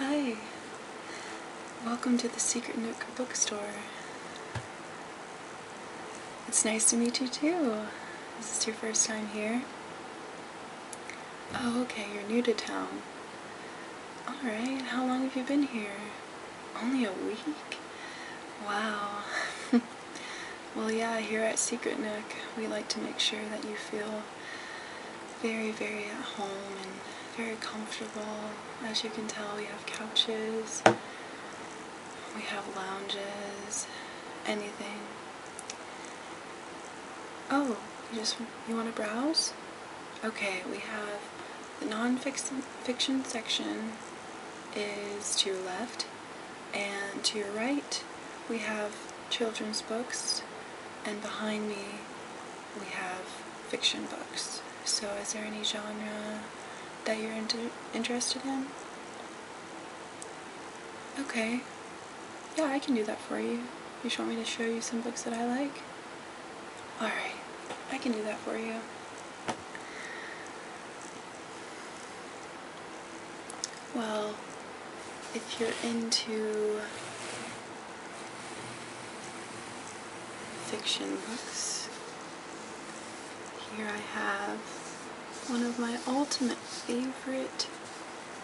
Hi, welcome to the Secret Nook Bookstore. It's nice to meet you too. Is this your first time here? Oh, okay, you're new to town. Alright, how long have you been here? Only a week? Wow. Well, yeah, here at Secret Nook, we like to make sure that you feel very, very at home and very comfortable. As you can tell, we have couches, we have lounges, anything. Oh, you want to browse? Okay, we have the non-fiction section is to your left, and to your right we have children's books, and behind me we have fiction books. So is there any genre that you're interested in? Okay. Yeah, I can do that for you. You just want me to show you some books that I like? Alright, I can do that for you. Well, if you're into fiction books, here I have one of my ultimate favorite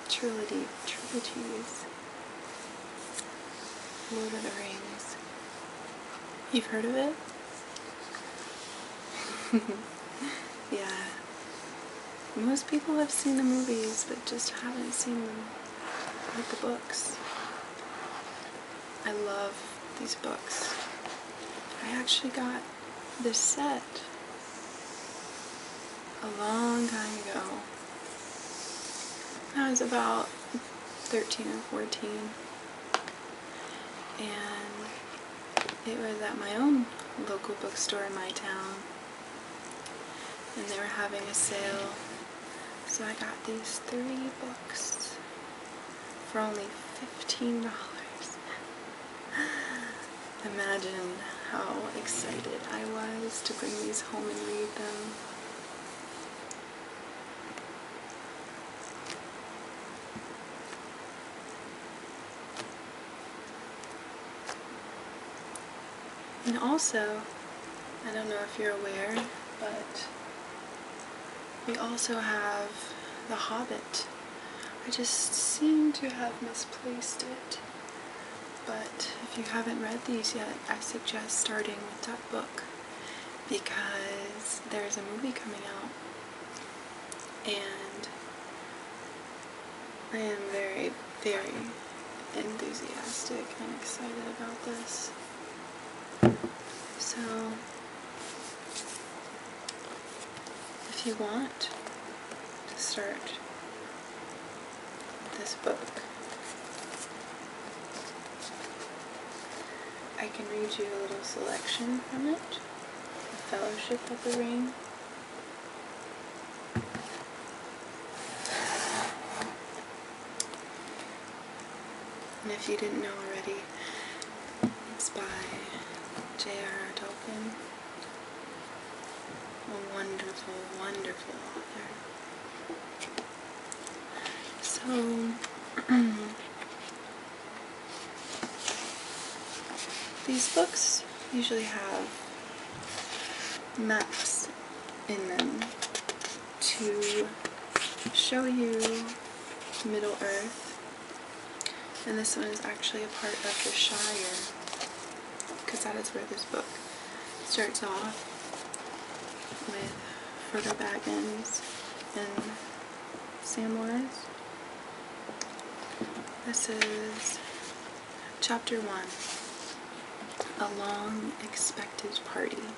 trilogies, Lord of the Rings. You've heard of it? Yeah. Most people have seen the movies, but just haven't seen the books. I love these books. I actually got this set a long time ago. I was about 13 or 14, and it was at my own local bookstore in my town, and they were having a sale, so I got these 3 books for only $15. Imagine how excited I was to bring these home and read them. And also, I don't know if you're aware, but we also have The Hobbit. I just seem to have misplaced it. But if you haven't read these yet, I suggest starting with that book, because there's a movie coming out, and I am very, very enthusiastic and excited about this. So, if you want to start this book, I can read you a little selection from it. The Fellowship of the Ring. And if you didn't know already, it's by J.R.R. Tolkien. A wonderful, wonderful author. So, these books usually have maps in them to show you Middle-earth, and this one is actually a part of the Shire, because that is where this book starts off, with Frodo Baggins and Samwise. This is Chapter 1. A long expected party.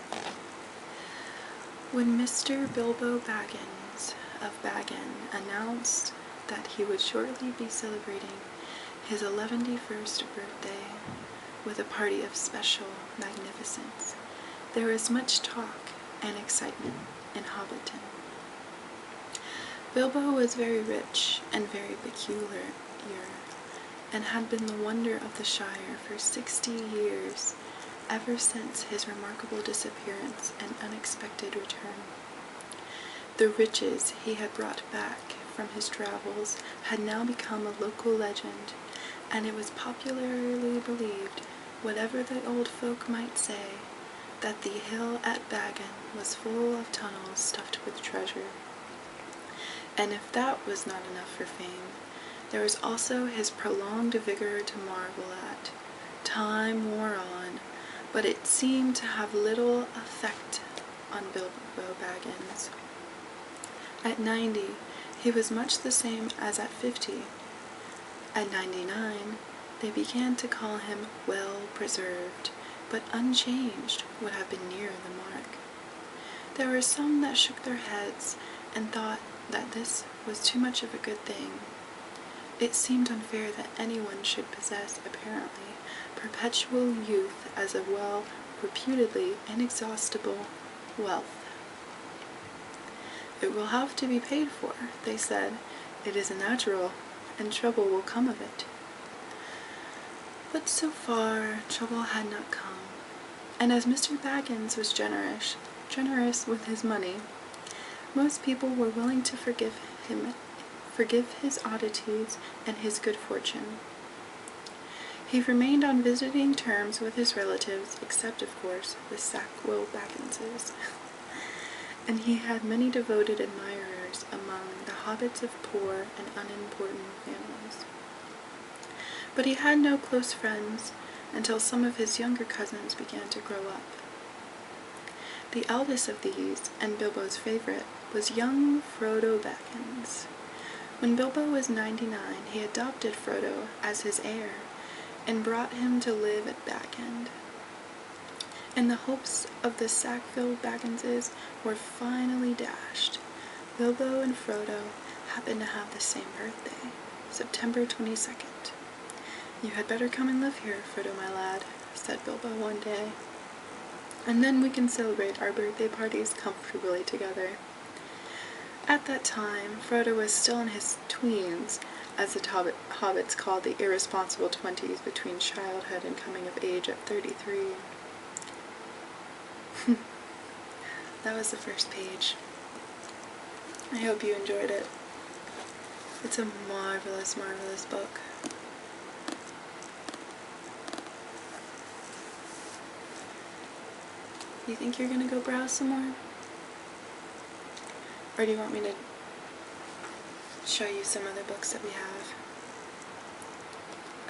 When Mr. Bilbo Baggins of Baggin announced that he would shortly be celebrating his 11st birthday with a party of special magnificence, there was much talk and excitement in Hobbiton. Bilbo was very rich and very peculiar, and had been the wonder of the Shire for 60 years, ever since his remarkable disappearance and unexpected return. The riches he had brought back from his travels had now become a local legend, and it was popularly believed, whatever the old folk might say, that the hill at Bagan was full of tunnels stuffed with treasure. And if that was not enough for fame, there was also his prolonged vigor to marvel at. Time wore on, but it seemed to have little effect on Bilbo Baggins. At 90, he was much the same as at 50. At 99, they began to call him well-preserved, but unchanged would have been near the mark. There were some that shook their heads and thought that this was too much of a good thing. It seemed unfair that anyone should possess, apparently, perpetual youth as a reputedly inexhaustible wealth. It will have to be paid for, they said. It is natural, and trouble will come of it. But so far, trouble had not come, and as Mr. Baggins was generous with his money, most people were willing to forgive his oddities and his good fortune. He remained on visiting terms with his relatives, except, of course, the Sackville Bagginses, and he had many devoted admirers among the hobbits of poor and unimportant families. But he had no close friends until some of his younger cousins began to grow up. The eldest of these, and Bilbo's favorite, was young Frodo Baggins. When Bilbo was 99, he adopted Frodo as his heir, and brought him to live at Baggend. And the hopes of the Sackville Bagginses were finally dashed. Bilbo and Frodo happened to have the same birthday, September 22nd. "You had better come and live here, Frodo, my lad," said Bilbo one day, "and then we can celebrate our birthday parties comfortably together." At that time, Frodo was still in his tweens, as the hobbits called the irresponsible 20s between childhood and coming of age at 33. That was the first page. I hope you enjoyed it. It's a marvelous, marvelous book. You think you're gonna go browse some more? Or do you want me to show you some other books that we have?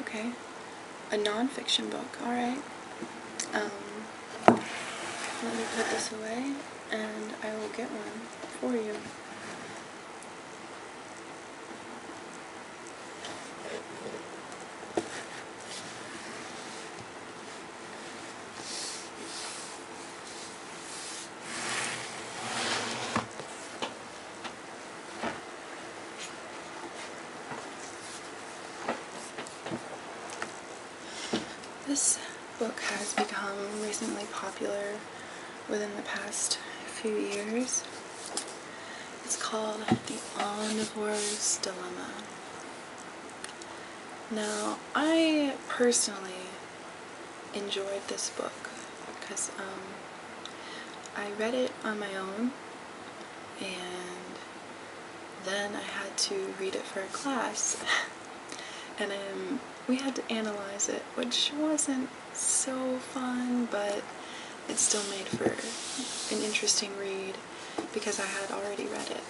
Okay. A non-fiction book, alright. Let me put this away, and I will get one for you. This book has become recently popular within the past few years. It's called The Omnivores Dilemma. Now, I personally enjoyed this book because I read it on my own, and then I had to read it for a class, and we had to analyze it, which wasn't so fun, but it still made for an interesting read because I had already read it.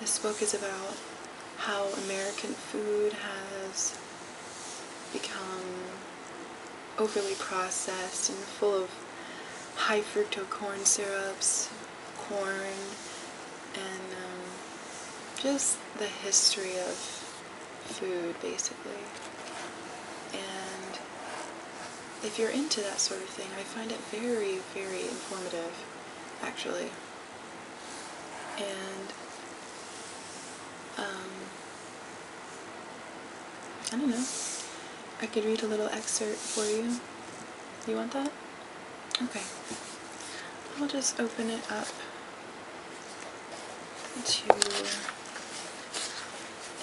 This book is about how American food has become overly processed and full of high fructose corn syrups, corn, and just the history of food, basically. And if you're into that sort of thing, I find it very, very informative, actually. And I don't know, I could read a little excerpt for you. You want that? Okay. I'll just open it up to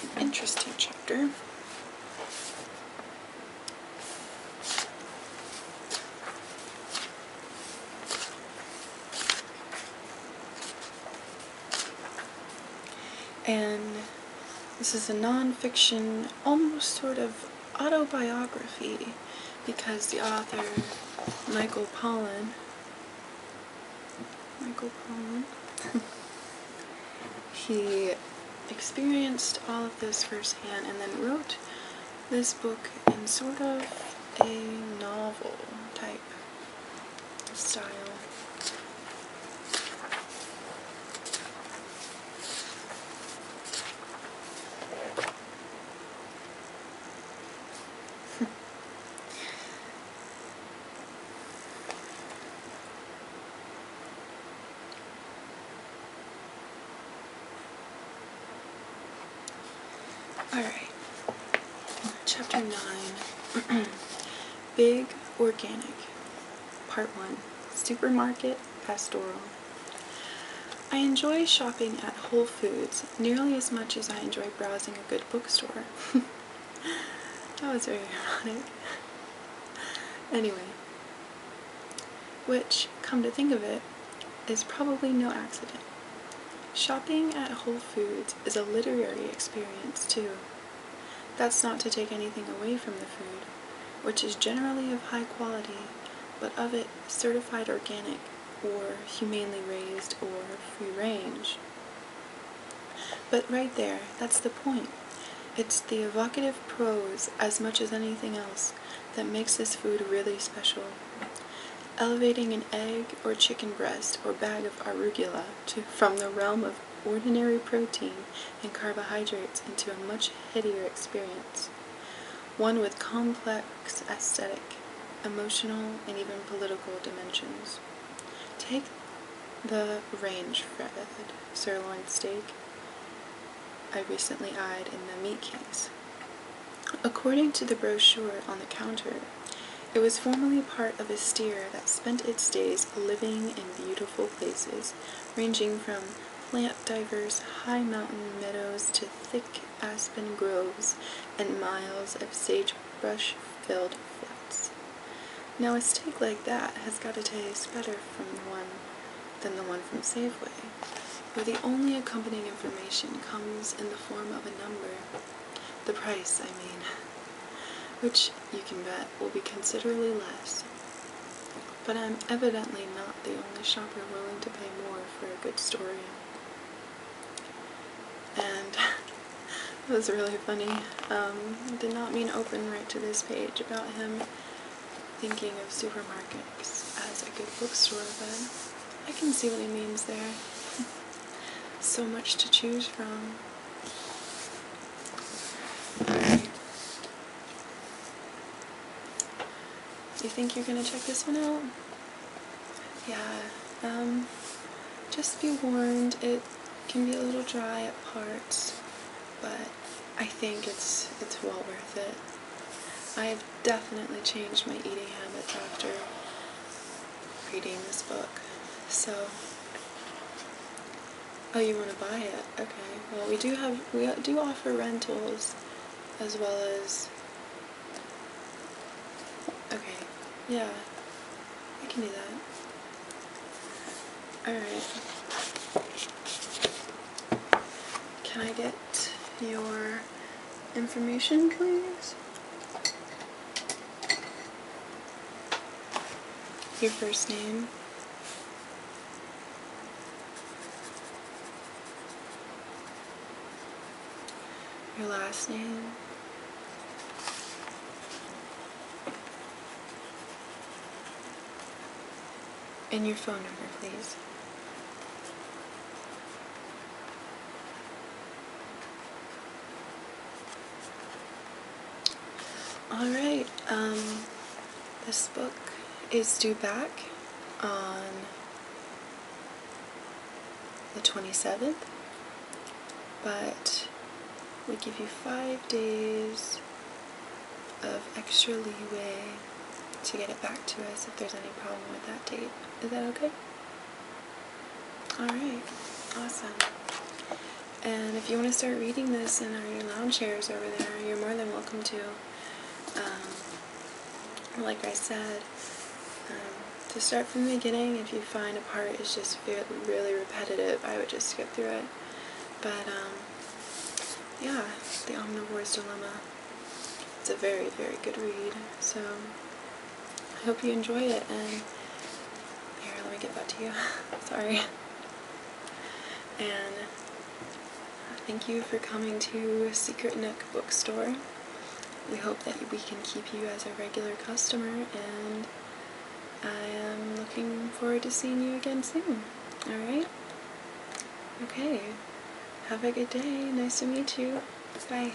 an interesting chapter. And this is a non-fiction, almost sort of autobiography, because the author, Michael Pollan, he experienced all of this firsthand and then wrote this book in sort of a novel type style. Alright, Chapter 9, Big Organic, Part 1, Supermarket Pastoral. I enjoy shopping at Whole Foods nearly as much as I enjoy browsing a good bookstore. That was very ironic. Anyway, which, come to think of it, is probably no accident. Shopping at Whole Foods is a literary experience, too. That's not to take anything away from the food, which is generally of high quality, but of it certified organic, or humanely raised, or free range. But right there, that's the point. It's the evocative prose, as much as anything else, that makes this food really special. Elevating an egg or chicken breast or bag of arugula from the realm of ordinary protein and carbohydrates into a much headier experience, one with complex aesthetic, emotional, and even political dimensions. Take the range-fed sirloin steak I recently eyed in the meat case. According to the brochure on the counter, it was formerly part of a steer that spent its days living in beautiful places, ranging from plant-diverse high mountain meadows to thick aspen groves and miles of sagebrush-filled flats. Now a steak like that has got to taste better than the one from Safeway, where the only accompanying information comes in the form of a number. The price, I mean, which you can bet will be considerably less. But I'm evidently not the only shopper willing to pay more for a good story. And it was really funny. Did not mean to open right to this page about him thinking of supermarkets as a good bookstore, but I can see what he means there. So much to choose from. Alright. You think you're gonna check this one out? Yeah, just be warned, it can be a little dry at parts, but I think it's well worth it. I have definitely changed my eating habits after reading this book, so... Oh, you want to buy it? Okay. Well, we do offer rentals, as well as... Okay. Yeah. I can do that. Alright. Can I get your information, please? Your first name. Your last name. And your phone number, please. Alright, this book is due back on the 27th, but we give you 5 days of extra leeway to get it back to us if there's any problem with that date. Is that okay? Alright, awesome. And if you want to start reading this in our lounge chairs over there, you're more than welcome to. Like I said, to start from the beginning, if you find a part is just really repetitive, I would just skip through it. But yeah, The Omnivores Dilemma. It's a very, very good read, so I hope you enjoy it, and here, let me get that to you. Sorry. And thank you for coming to Secret Nook Bookstore. We hope that we can keep you as a regular customer, and I am looking forward to seeing you again soon. Alright? Okay. Have a good day. Nice to meet you. Bye.